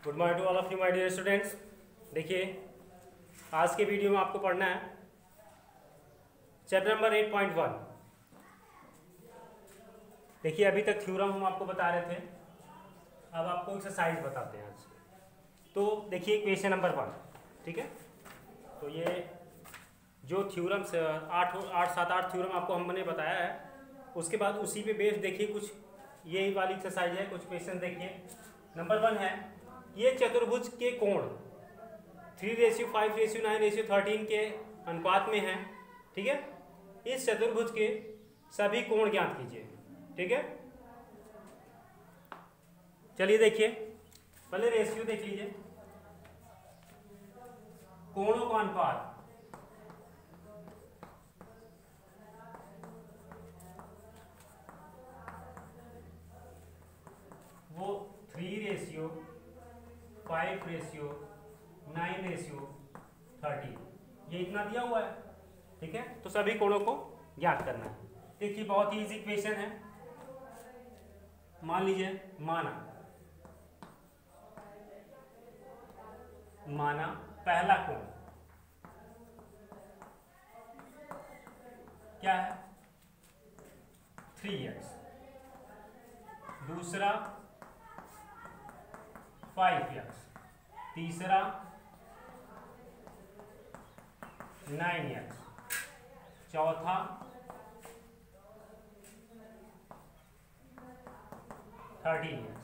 Good morning to all of you my dear students. देखिए आज के वीडियो में आपको पढ़ना है चैप्टर नंबर 8.1। देखिए अभी तक थ्योरम हम आपको बता रहे थे, अब आपको एक्सरसाइज बताते हैं आज। तो देखिए क्वेश्चन नंबर 1, ठीक है। तो ये जो थ्योरम 8 थ्योरम आपको हमने बताया है, उसके बाद उसी पे बेस देखिए कुछ यही वाली एक्सरसाइज है। कुछ क्वेश्चन देखिए। नंबर 1 है, ये चतुर्भुज के कोण 3:5:9:13 के अनुपात में है, ठीक है। इस चतुर्भुज के सभी कोण ज्ञात कीजिए, ठीक है। चलिए देखिए, पहले रेशियो देख लीजिए। कोणों का अनुपात, वो 3:5:9:13 ये इतना दिया हुआ है, ठीक है। तो सभी कोणों को ज्ञात करना है। देखिए बहुत ही इजी क्वेश्चन है। मान लीजिए माना पहला कोण क्या है 3x, दूसरा 5x, तीसरा 9x, चौथा 13x।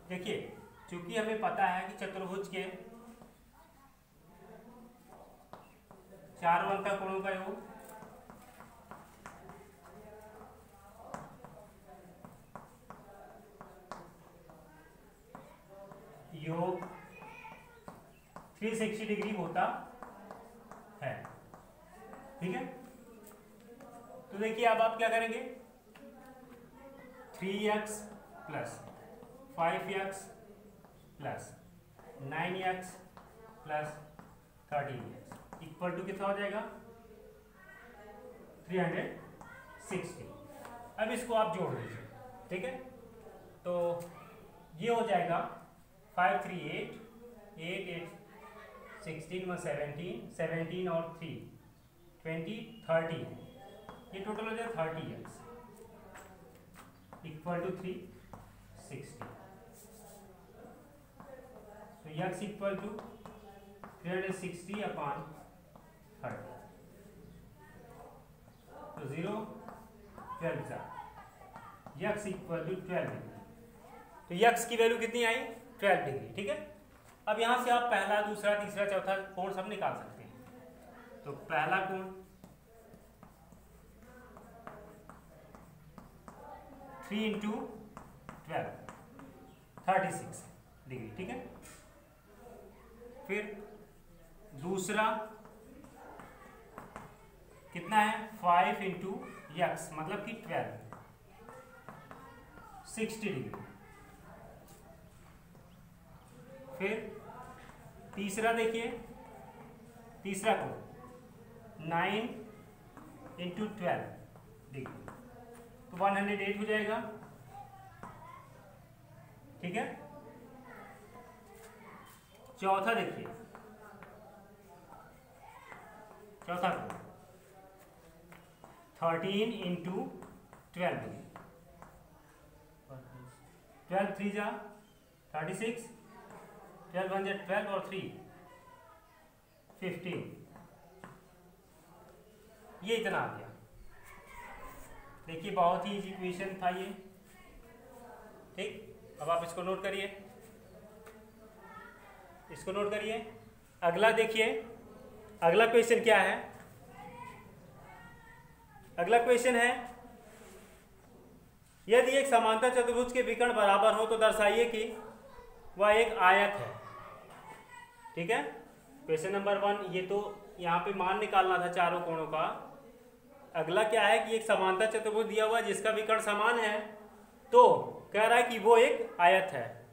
देखिए चूंकि हमें पता है कि चतुर्भुज के चारों अंतर कोणों का योग 360 डिग्री होता है, ठीक है। तो देखिए अब आप क्या करेंगे, 3x plus 5x plus 9x plus 13x equal to कितना हो जाएगा 360। अब इसको आप जोड़ दीजिए, ठीक है। तो ये हो जाएगा 5 3 8 8 8 16 1 17 17 और 3 20 30, ये टोटल हो जाएगा 30x इक्वल टू 360। तो x इक्वल टू 360 अपॉन 30, तो 0 12 x इक्वल टू 12 डिग्री। तो x की वैल्यू कितनी आई 12 डिग्री, ठीक है। अब यहां से आप पहला दूसरा तीसरा चौथा कोण सब निकाल सकते हैं। तो पहला कोण 3 इंटू 12 36 डिग्री, ठीक है। फिर दूसरा कितना है 5 इंटू x मतलब कि 12 60 डिग्री। फिर तीसरा देखिए, तीसरा को 9 इंटू 12 डिग्री, तो 108 हो जाएगा, ठीक है। चौथा देखिए, चौथा को 13 इंटू 12 डिग्री, 12 3 जा 36, 12 1 12 और 3 15, ये इतना आ गया। देखिए बहुत ही इजी इक्वेशन था ये, ठीक। अब आप इसको नोट करिए, इसको नोट करिए। अगला देखिए, अगला क्वेश्चन क्या है। अगला क्वेश्चन है, यदि एक समांतर चतुर्भुज के विकर्ण बराबर हो तो दर्शाइए कि वह एक आयत है, ठीक है। क्वेश्चन नंबर 1 ये तो यहाँ पे मान निकालना था चारों कोणों का। अगला क्या है कि एक समांतर चतुर्भुज दिया हुआ जिसका विकर्ण समान है, तो कह रहा है कि वो एक आयत है।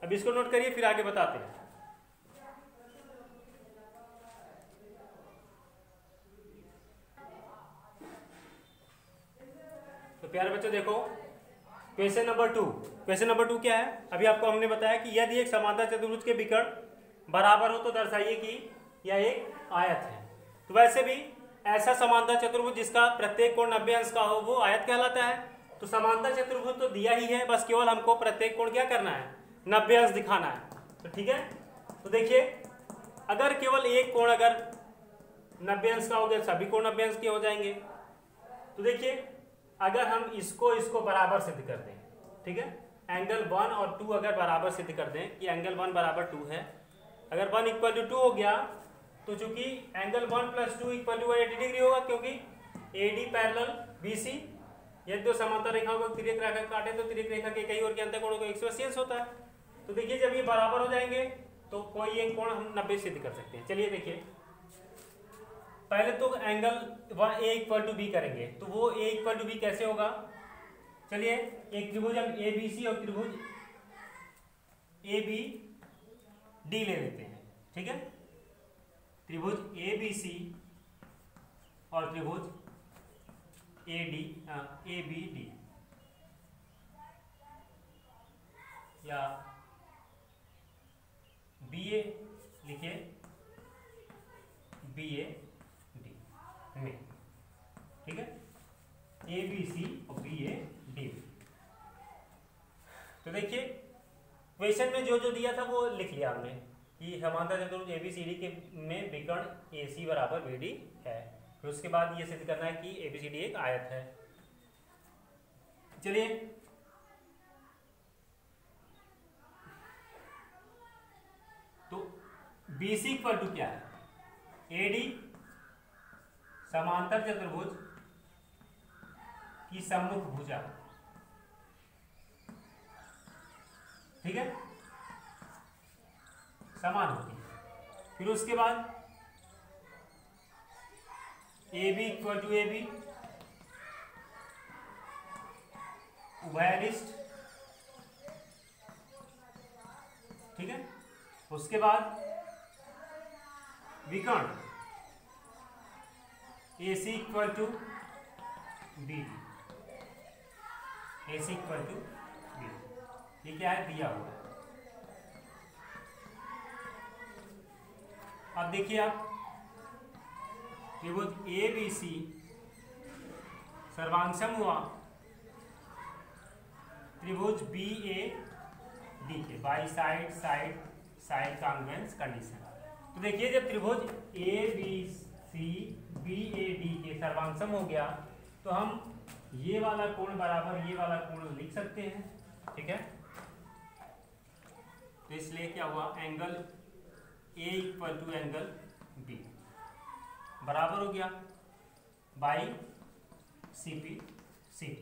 अब इसको नोट करिए, फिर आगे बताते हैं। तो प्यारे बच्चों देखो, क्वेश्चन नंबर 2। क्वेश्चन नंबर 2 क्या है? अभी आपको हमने बताया कि यदि एक समांतर चतुर्भुज के विकर्ण बराबर हो तो दर्शाइए कि यह एक आयत है। तो वैसे भी ऐसा समांतर चतुर्भुज जिसका प्रत्येक कोण 90 अंश का हो वो आयत कहलाता है। तो समांतर चतुर्भुज तो दिया ही है, बस केवल हमको प्रत्येक कोण क्या करना है, 90 अंश दिखाना है। तो ठीक है, तो देखिए अगर केवल एक कोण अगर 90 अंश का हो गया, सभी कोण 90 अंश के हो जाएंगे। तो देखिए अगर हम इसको बराबर सिद्ध कर दें, ठीक है, एंगल 1 और 2 अगर बराबर सिद्ध कर दें कि एंगल 1 बराबर 2 है, अगर 1 इक्वल टू 2 हो गया तो चूंकि angle 1 plus 2 equal to 180 degree होगा, क्योंकि AD पैरेलल BC, यदि दो समांतर रेखाओं को तिर्यक रेखा काटे तो तिर्यक रेखा के कई और के अंतःकोणों को 180 अंश होता है। तो देखिए जब ये बराबर हो जाएंगे तो कोई एक कोण हम 90 सिद्ध कर सकते हैं। चलिए देखिए पहले तो angle A equal to B करेंगे, तो वो A इक्वल टू B कैसे होगा? चलिए एक त्रिभुज हम ABC और त्रिभुज ABD ले लेते हैं, ठीक है, त्रिभुज ABC और त्रिभुज ABD या BA लिखिए, BAD में, ठीक है, ABC और BAD। तो देखिए क्वेश्चन में जो जो दिया था वो लिख लिया हमने कि समांतर चतुर्भुज ABCD के में विकर्ण AC बराबर BD है। फिर उसके बाद ये सिद्ध करना है कि ABCD एक आयत है। चलिए तो BC इक्वल टू क्या है? AD समांतर चतुर्भुज की सम्मुख भुजा, ठीक है, समान होती है। फिर उसके बाद AB इक्वल टू AB उभयनिष्ठ, ठीक है। उसके बाद विकर्ण AC equal to BD, AC equal to BD, ये क्या है दिया हुआ है। अब देखिए आप त्रिभुज ABC सर्वांगसम हुआ त्रिभुज BAD के, by side side side congruence condition. तो देखिए जब त्रिभुज ABC BAD के सर्वांगसम हो गया तो हम ये वाला कोण बराबर ये वाला कोण लिख सकते हैं, ठीक है। तो इसलिए क्या हुआ, angle A equal to angle B बराबर हो गया बाई CP/CD,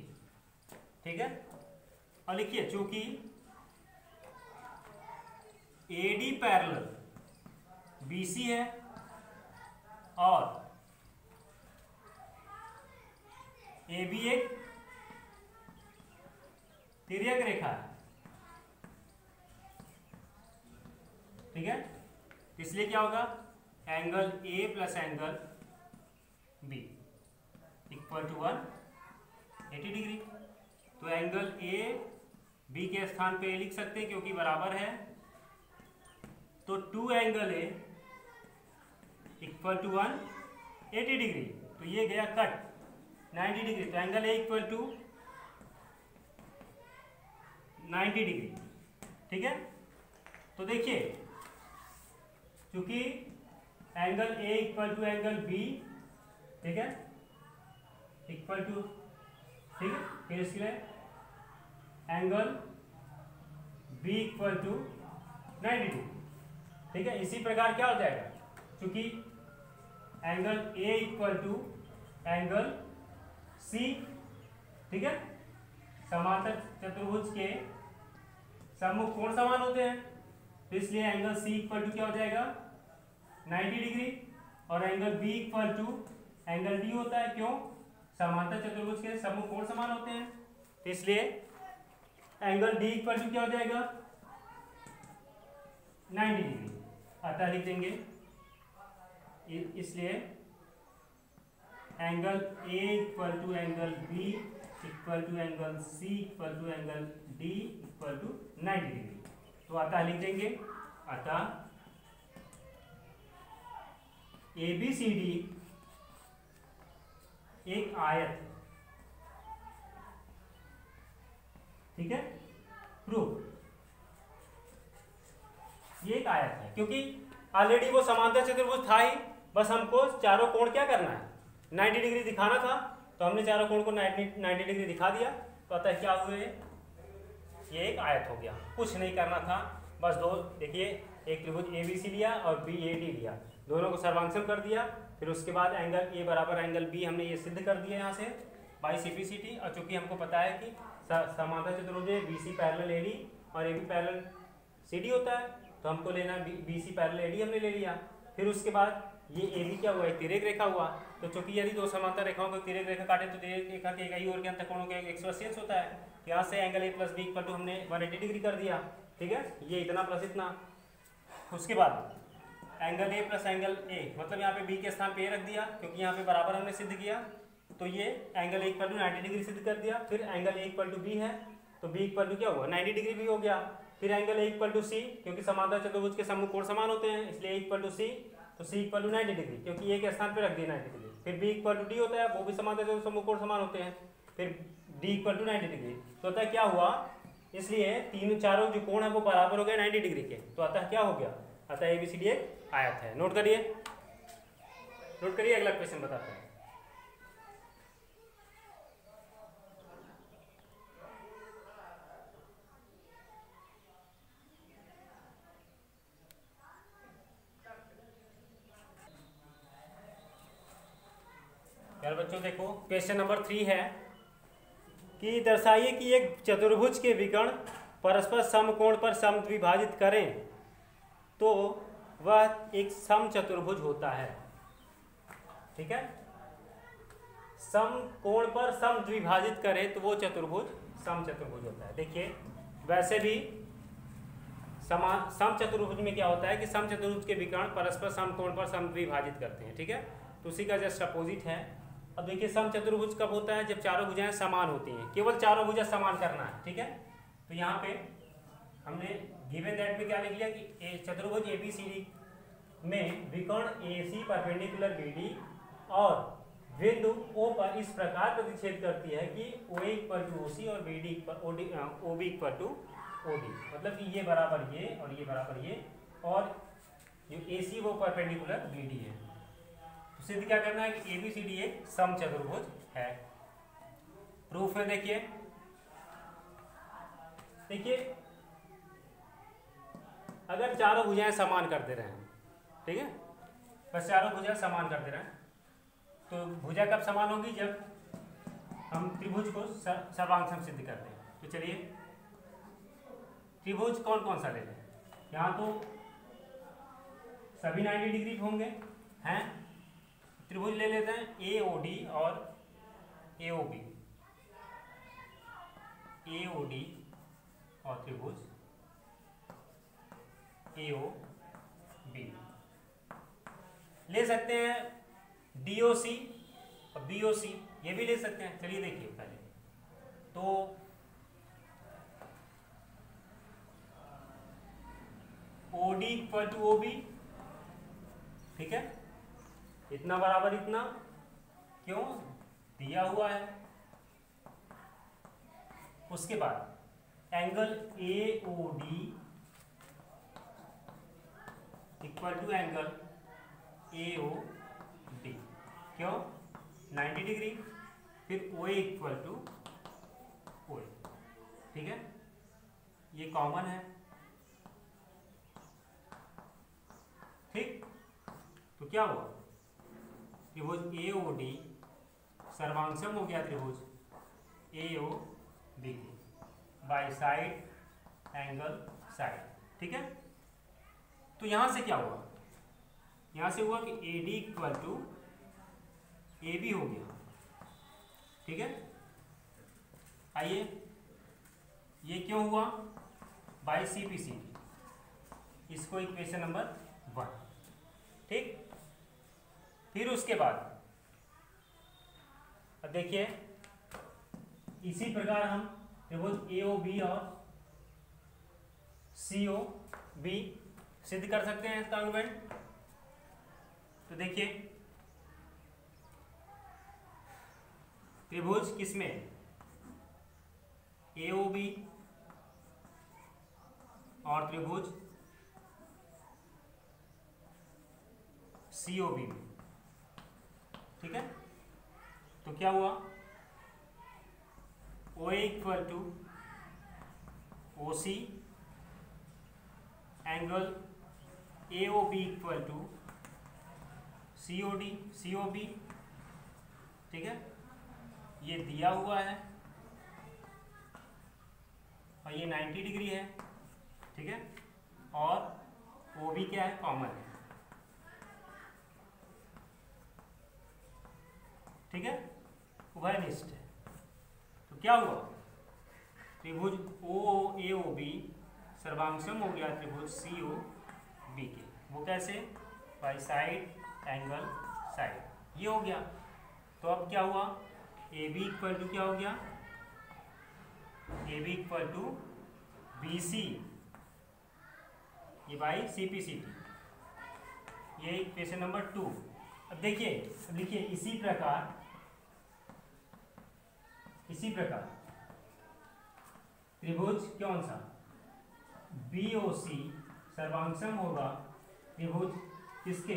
ठीक है। और लिखिए चूंकि AD पैरेलल BC है और AB एक तिर्यक रेखा है, ठीक है, इसलिए क्या होगा, angle A plus angle B equal to 180 degree. तो एंगल A B के स्थान पे लिख सकते हैं क्योंकि बराबर है, तो 2 angle A equal to 180 degree. तो ये गया कट 90 डिग्री, तो angle A equal to 90 degree, ठीक है। तो देखिए क्योंकि angle A equal to angle B, ठीक है, इक्वल टू, ठीक है, फिर इसलिए angle B equal to 90 degree, ठीक है। इसी प्रकार क्या हो जाएगा, क्योंकि angle A equal to angle C, ठीक है, समांतर चतुर्भुज के सम्मुख कोण समान होते हैं, तो इसलिए एंगल C इक्वल टू क्या हो जाएगा 90 डिग्री और angle B equal to angle D होता है, क्यों, समांतर चतुर्भुज के सम्मुख कोण समान होते हैं, तो इसलिए एंगल D इक्वल टू क्या हो जाएगा 90 डिग्री। अतः लिख देंगे इसलिए angle A equal to angle B equal to angle C equal to angle D equal to 90 degree. तो अतः लिख देंगे, अतः ABCD एक आयत, ठीक है, प्रूफ, ये एक आयत है, क्योंकि ऑलरेडी वो समांतर चतुर्भुज था ही, बस हमको चारों कोण क्या करना है, 90 डिग्री दिखाना था, तो हमने चारों कोण को 90 डिग्री दिखा दिया। तो अतः क्या हुए, ये एक आयत हो गया, कुछ नहीं करना था, बस दो, देखिए एक त्रिभुज ABC लिया और BAD लिया, दोनों को सर्वांगसम कर दिया, फिर उसके बाद एंगल A बराबर एंगल B हमने ये सिद्ध कर दिया यहाँ से बाई CPCT। और चूंकि हमको पता है कि समांतर चतुर्भुज में BC पैरेलल AD और AB पैरेलल CD होता है, तो हमको लेना BC पैरेलल AD हमने ले लिया। फिर उसके बाद ये AB क्या हुआ, एक तिर्यक रेखा हुआ, तो चूंकि यदि दो समांतर रेखाओं को तिर्यक रेखा काटे तो तिर्यक रेखा के इकाई और के अंतःकोणों के 180 अंश होता है। यहाँ से angle A plus B equal to हमने 180 डिग्री कर दिया, ठीक है, ये इतना प्लस इतना। उसके बाद angle A plus angle A, मतलब यहाँ पे B के स्थान पे A रख दिया, क्योंकि यहाँ पे बराबर हमने सिद्ध किया, तो ये angle A equal to 90 degree सिद्ध कर दिया। फिर angle A equal to B है, तो B इक्वल टू क्या हुआ, 90 डिग्री भी हो गया। फिर angle A equal to C, क्योंकि समांतर चतुर्भुज के सम्मुख कोण समान होते हैं, इसलिए A इक्वल टू C, तो C इक्वल टू 90 डिग्री, क्योंकि A के स्थान पे रख दिया 90 डिग्री। फिर B इक्वल टू D होता है, वो भी समांतर चतुर्भुज सम्मुख कोण समान होते हैं, फिर D इक्वल टू 90 डिग्री। तो अतः क्या हुआ, इसलिए तीनों चारों जो कोण है वो बराबर हो गए 90 डिग्री के, तो अतः क्या हो गया, अतः ABCD एक आयत है। नोट करिए, नोट करिए, अगला क्वेश्चन बताते हैं। यार बच्चों देखो, क्वेश्चन नंबर 3 है कि दर्शाइए कि एक चतुर्भुज के विकर्ण परस्पर समकोण पर समद्विभाजित करें तो वह एक समचतुर्भुज होता है, ठीक है, समकोण पर समद्विभाजित करें तो वो चतुर्भुज समचतुर्भुज होता है। देखिए वैसे भी समचतुर्भुज में क्या होता है कि समचतुर्भुज के विकर्ण परस्पर समकोण पर समद्विभाजित करते हैं, ठीक है, तो उसी का जस्ट अपोजिट है। अब देखिए समचतुर्भुज कब होता है, जब चारों भुजाएं समान होती हैं, केवल चारों भुजा समान करना है, ठीक है। तो यहाँ पे हमने गिवन दैट में क्या लिख लिया कि चतुर्भुज ABCD में विकर्ण AC परपेंडिकुलर BD और बिंदु O पर इस प्रकार प्रतिच्छेद करती है कि OA इक्वल टू OC और BD OB equal to OD, मतलब कि ये बराबर ये और ये बराबर ये, और जो AC वो परपेंडिकुलर BD है। तो सिद्ध क्या करना है कि ABCD एक समचतुर्भुज है। प्रूफ है, देखिए देखिए अगर चारों भुजाएं समान कर दे रहे हैं, ठीक है, बस चारों भुजाएं समान कर दे रहे हैं, तो भुजा कब समान होगी, जब हम त्रिभुज को सर्वांगसम सिद्ध करते हैं। तो चलिए त्रिभुज कौन कौन सा ले लें, यहाँ तो सभी 90 डिग्री होंगे हैं, त्रिभुज ले लेते हैं AOD और AOB, AOD और त्रिभुज AOB। ले सकते हैं DOC और BOC, ये भी ले सकते हैं। चलिए देखिए पहले तो OD इक्वल टू OB, ठीक है, इतना बराबर इतना, क्यों दिया हुआ है। उसके बाद angle AOD equal to angle AOD, क्यों 90 डिग्री, फिर OA इक्वल टू OA, ठीक है, ये कॉमन है, ठीक। तो क्या हुआ, त्रिभुज AOD सर्वांगसम हो गया त्रिभुज AOB by side angle side, ठीक है। तो यहां से क्या हुआ, यहां से हुआ कि AD इक्वल टू AB हो गया, ठीक है। आइए ये क्यों हुआ, बाय CPCD, इसको इक्वेशन नंबर 1, ठीक। फिर उसके बाद अब देखिए इसी प्रकार हम त्रिभुज AOB और COB सिद्ध कर सकते हैं इसका आर्गुमेंट। तो देखिए त्रिभुज किसमें AOB और त्रिभुज COB में, ठीक है। तो क्या हुआ, OA equal to OC, angle AOB equal to COB, ठीक है। ये दिया हुआ है और ये 90 डिग्री है, ठीक है। और OB क्या है, कॉमन है, ठीक है, उभयनिष्ठ है। तो क्या हुआ, त्रिभुज OAOB सर्वांगसम हो गया त्रिभुज COB के। वो कैसे, बाई साइड एंगल साइड, ये हो गया। तो अब क्या हुआ, AB इक्वल टू क्या हो गया, AB इक्वल टू BC ये बाई CPCT, ये इक्वेशन नंबर 2। अब देखिए, इसी प्रकार त्रिभुज कौन सा BOC सर्वांगसम होगा त्रिभुज किसके,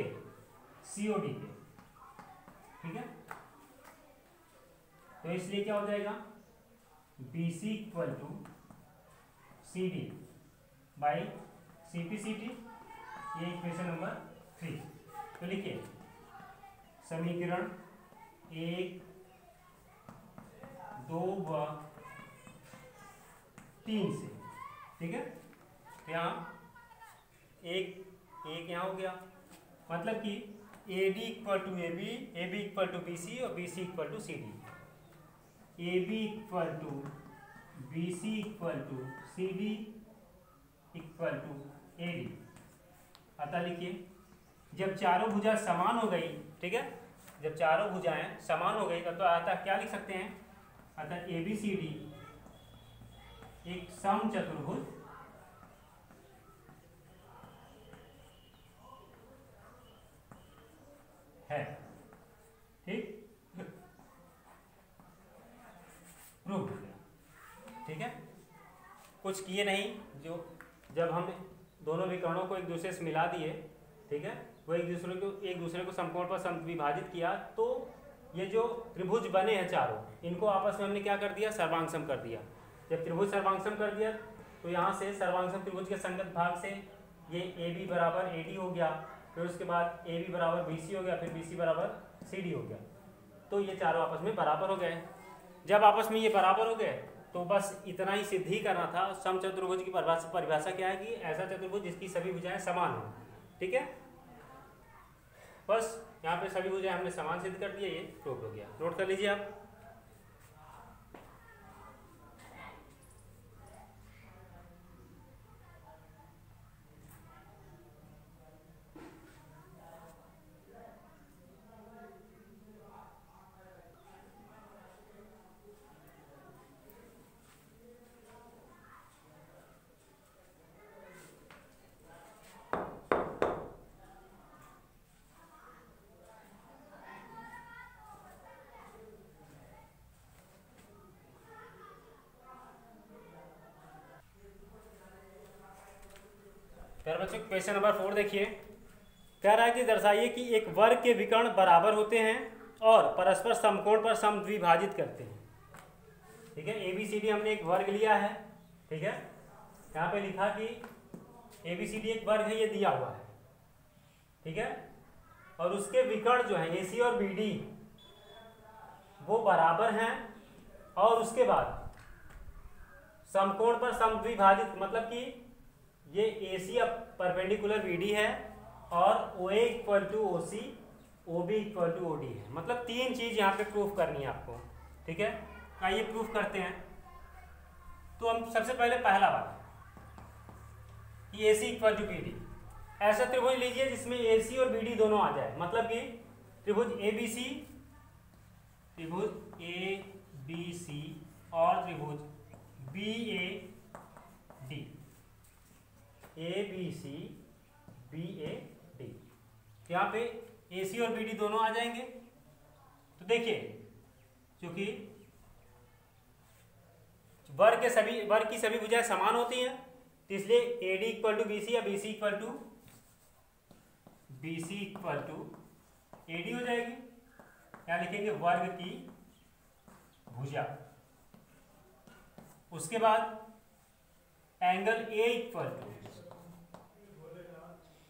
COD के, ठीक है। तो इसलिए क्या हो जाएगा, BC equal to CD by CPCT, ये इक्वेशन नंबर 3। तो लिखिए समीकरण 1, 2 व 3 से, ठीक है। तो यहाँ एक यहाँ हो गया, मतलब कि AD equal to AB equal to BC और BC equal to CD, AB equal to BC equal to CD equal to AD। अतः लिखिए जब चारों भुजा समान हो गई, ठीक है, जब चारों भुजाएं समान हो गई तो अतः क्या लिख सकते हैं, अतः ABCD एक समचतुर्भुज है, ठीक, प्रूव हो गया, ठीक है। कुछ किए नहीं, जो जब हम दोनों विकर्णों को एक दूसरे से मिला दिए, ठीक है, वो एक दूसरे को समकोण पर समविभाजित किया, तो ये जो त्रिभुज बने हैं चारों, इनको आपस में हमने क्या कर दिया, सर्वांगसम कर दिया। जब त्रिभुज सर्वांगसम कर दिया तो यहाँ से सर्वांगसम त्रिभुज के संगत भाग से ये AB बराबर AD हो गया, फिर उसके बाद AB बराबर BC हो गया, फिर BC बराबर CD हो गया। तो ये चारों आपस में बराबर हो गए। जब आपस में ये बराबर हो गए तो बस इतना ही सिद्ध ही करना था। समचतुर्भुज की परिभाषा क्या है कि ऐसा चतुर्भुज जिसकी सभी भुजाएं समान हो, ठीक है। बस यहाँ पे सभी भुजाएं हमने समान सिद्ध कर दिया, ये प्रूव हो गया। नोट कर लीजिए आप। फिर बच्चों क्वेश्चन नंबर 4 देखिए, कह रहा है कि दर्शाइए कि एक वर्ग के विकर्ण बराबर होते हैं और परस्पर समकोण पर समद्विभाजित करते हैं, ठीक है। ABCD हमने एक वर्ग लिया है, ठीक है। यहाँ पे लिखा कि ABCD एक वर्ग है, ये दिया हुआ है, ठीक है। और उसके विकर्ण जो है AC और BD वो बराबर हैं, और उसके बाद समकोण पर समद्विभाजित, मतलब कि ये AC अब परपेंडिकुलर BD है और OA equal to OC, OB equal to OD है। मतलब तीन चीज यहाँ पे प्रूफ करनी है आपको, ठीक है। आइए प्रूफ करते हैं। तो हम सबसे पहले पहला बात कि AC इक्वल टू BD, ऐसा त्रिभुज लीजिए जिसमें AC और BD दोनों आ जाए, मतलब कि त्रिभुज ABC और त्रिभुज B A D, A B C B A D, यहाँ पे ए सी और बी डी दोनों आ जाएंगे। तो देखिए क्योंकि वर्ग की सभी भुजाएं समान होती हैं, तो इसलिए A D equal to B C या B C equal to A D हो जाएगी। यहाँ लिखेंगे वर्ग की भुजा। उसके बाद angle A equal to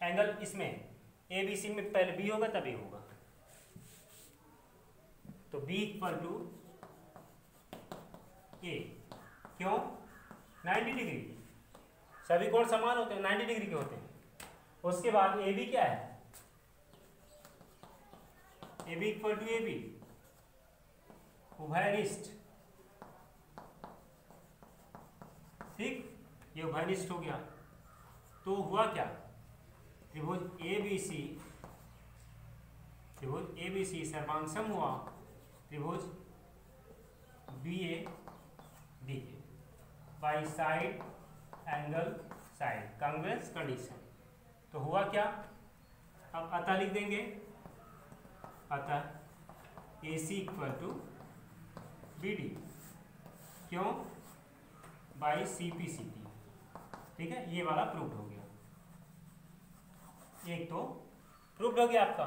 angle, इसमें ए बी सी में पहले बी होगा तभी होगा, तो बी इक्वल टू ए। क्यों? 90 डिग्री, सभी कोण समान होते हैं, 90 डिग्री के होते हैं। उसके बाद ए बी क्या है? A B equal to A B, उभयनिष्ठ। ठीक, ये उभयनिष्ठ हो गया। तो हुआ क्या? त्रिभुज ए बी सी सर्वांगसम हुआ त्रिभुज बी ए डी के by side angle side, congruence condition. तो हुआ क्या? अब अतः लिख देंगे, अतः A C equal to B D. क्यों? By C P C T. ठीक है, ये वाला प्रूव्ड हो गया। एक तो प्रूव्ड हो गया आपका।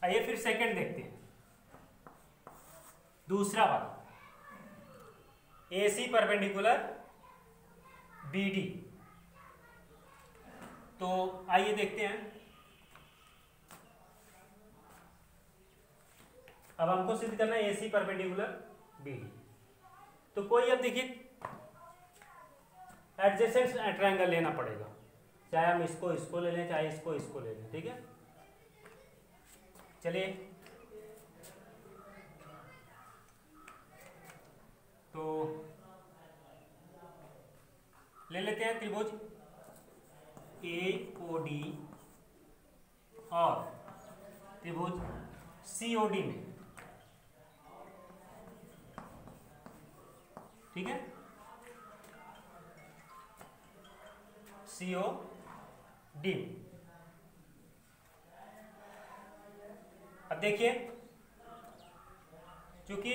आइए फिर सेकंड देखते हैं, दूसरा वाला, ए सी परपेंडिकुलर बी डी। तो आइए देखते हैं। अब हमको सिद्ध करना है ए सी परपेंडिकुलर बी डी। तो कोई, अब देखिए, एडजेसेंट ट्रायंगल लेना पड़ेगा, चाहे हम इसको ले लें, चाहे इसको ले लें। ठीक है, चलिए। तो ले लेते हैं त्रिभुज ए ओ डी और त्रिभुज सी ओ डी में। ठीक है, सी ओ डी। अब देखिए, चूंकि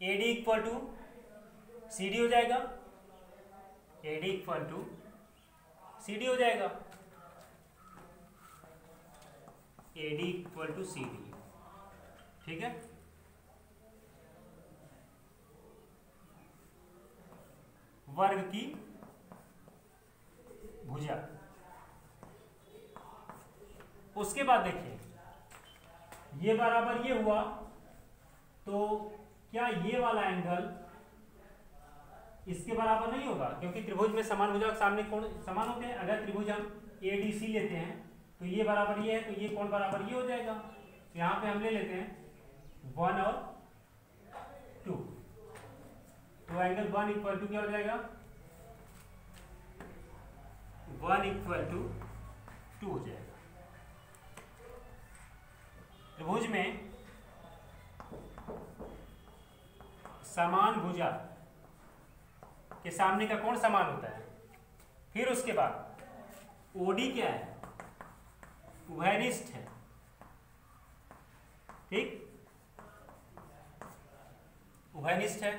A D equal to C D हो जाएगा, A D equal to C D हो जाएगा, A D equal to C D. ठीक है, वर्ग की भुजा। उसके बाद देखिए, ये बराबर ये हुआ, तो क्या ये वाला एंगल इसके बराबर नहीं होगा? क्योंकि त्रिभुज में समान भुजा के सामने कोण समान होते हैं। अगर त्रिभुज हम ए डी सी लेते हैं तो ये बराबर ये है, तो ये कोण बराबर ये हो जाएगा। तो यहाँ पे हम ले लेते हैं 1 और 2, तो एंगल 1 इक्वल टू क्या हो जाएगा? 1 इक्वल टू 2 हो जाएगा। त्रिभुज में समान भुजा के सामने का कोण समान होता है। फिर उसके बाद ओडी क्या है? उभयनिष्ठ है। ठीक, उभयनिष्ठ है।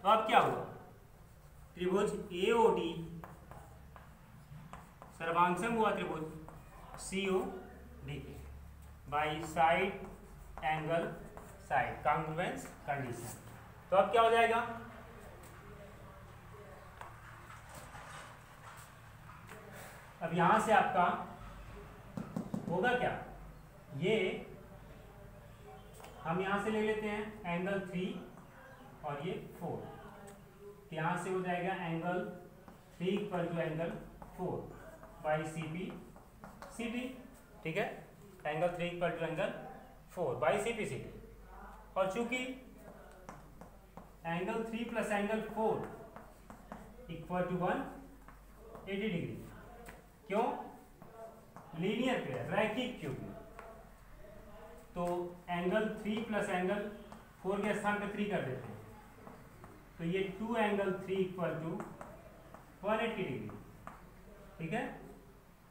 तो अब क्या हुआ? त्रिभुज ए ओ डी सर्वांगसम हुआ त्रिभुज सी ओ डी के by side angle side, congruence condition. तो अब क्या हो जाएगा? अब यहां से आपका होगा क्या? ये हम यहां से ले लेते हैं एंगल 3 और ये 4, तो यहां से हो जाएगा angle 3 equal to angle 4 by C P C T. ठीक है, angle 3 equal to angle 4 by C P C T. और चूंकि angle 3 plus angle 4 equal to 180 degree. क्यों? लीनियर पेयर, रैखिक क्योंकि। तो एंगल 3 प्लस एंगल 4 के स्थान पे 3 कर देते हैं, तो ये 2 एंगल 3 इक्वल टू 180 डिग्री, ठीक है।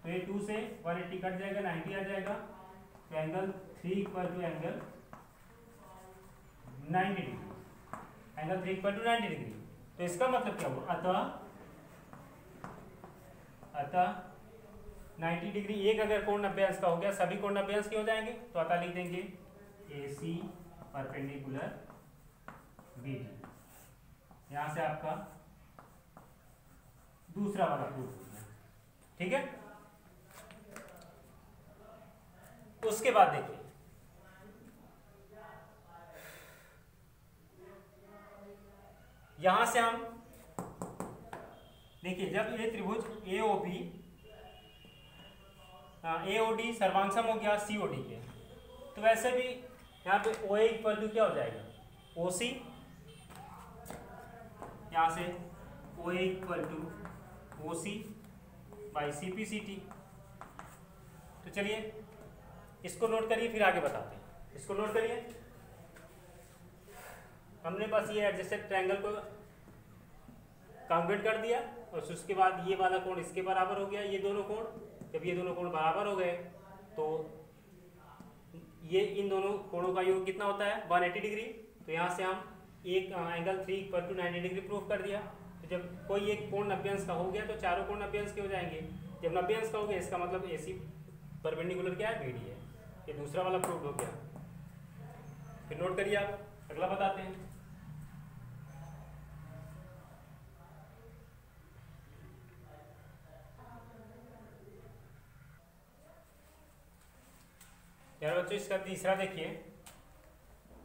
तो ये 2 से 180 कट जाएगा, 90 आ जाएगा, तो angle 3 equal to angle 90 degree, angle 3 equal to 90 degree. तो इसका मतलब क्या हुआ, अतः 90 डिग्री एक अगर कोण 90 अंश का हो गया, सभी कोण 90 अंश के हो जाएंगे, तो अतः लिख देंगे AC परपेंडिकुलर BD। यहां से आपका दूसरा वाला प्रूफ हो गया, ठीक है। उसके बाद देखिए, यहां से हम देखिए, जब ये त्रिभुज AOD सर्वांगसम हो गया COD के, तो वैसे भी यहाँ पे OA इक्वल टू क्या हो जाएगा, OC। यहाँ से OA equal to OC by CPCT। तो चलिए इसको नोट करिए, फिर आगे बताते हैं। इसको नोट करिए, हमने बस ये एडजेसेंट ट्रायंगल को कॉन्ग्रुएंट कर दिया, और उसके बाद ये वाला कोण इसके बराबर हो गया। ये दोनों कोण, जब ये दोनों कोण बराबर हो गए, तो ये इन दोनों कोणों का योग कितना होता है, 180 डिग्री। तो यहाँ से हम एक angle 3 equal to 90 degree proof कर दिया। तो जब कोई एक कोण 90 अंश का हो गया, तो चारों कोण 90 अंश के हो जाएंगे। जब 90 अंश का हो गया, इसका मतलब AC परपेंडिकुलर क्या है, BD है। ये दूसरा वाला प्रूफ हो गया। फिर नोट करिए आप, अगला बताते हैं। यार बच्चों, इसका तीसरा देखिए,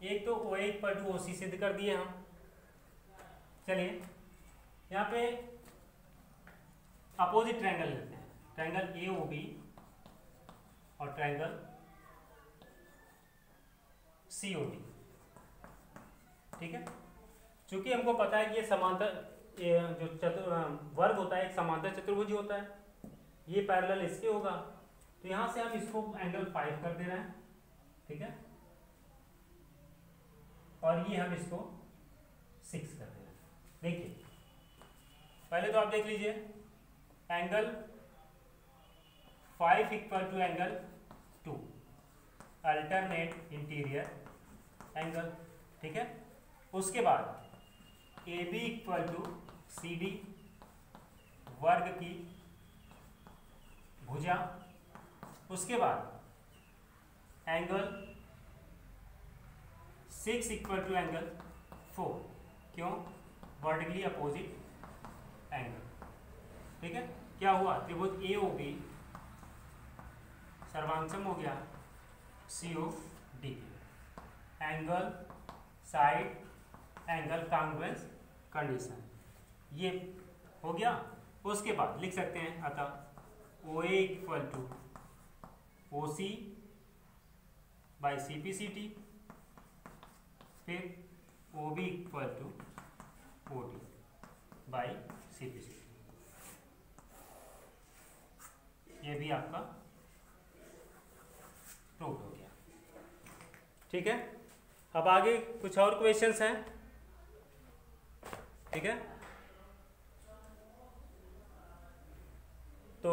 एक तो OA इक्वल टू OC सिद्ध कर दिए हम। चलिए यहाँ पे अपोजिट ट्रायंगल लेते हैं, ट्रायंगल AOB और ट्रायंगल COD, ठीक है। चूंकि हमको पता है कि ये समांतर, जो वर्ग होता है एक समांतर चतुर्भुज होता है, ये पैरेलल इसके होगा। तो यहां से हम इसको एंगल 5 कर दे रहे हैं, ठीक है, और ये हम इसको 6 कर दे रहे हैं। देखिए पहले तो आप देख लीजिए, angle 5 equal to angle 2, alternate interior angle, ठीक है। उसके बाद AB इक्वल टू CD, वर्ग की भुजा। उसके बाद एंगल 6 इक्वल टू एंगल 4, क्यों, वर्टिकली अपोजिट एंगल, ठीक है। क्या हुआ, त्रिभुज AOB सर्वांगसम हो गया COD, angle side angle congruence condition, ये हो गया। उसके बाद लिख सकते हैं, अतः OA equal to OC by CPCT, फिर OB equal to OD by CPCT। ये भी आपका प्रूव हो गया, ठीक है। अब आगे कुछ और क्वेश्चंस हैं, ठीक है। तो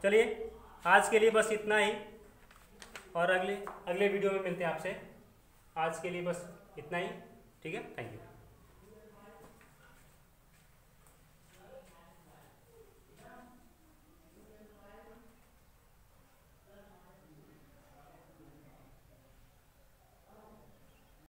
चलिए आज के लिए बस इतना ही, और अगले वीडियो में मिलते हैं आपसे। आज के लिए बस इतना ही, ठीक है। Thank you.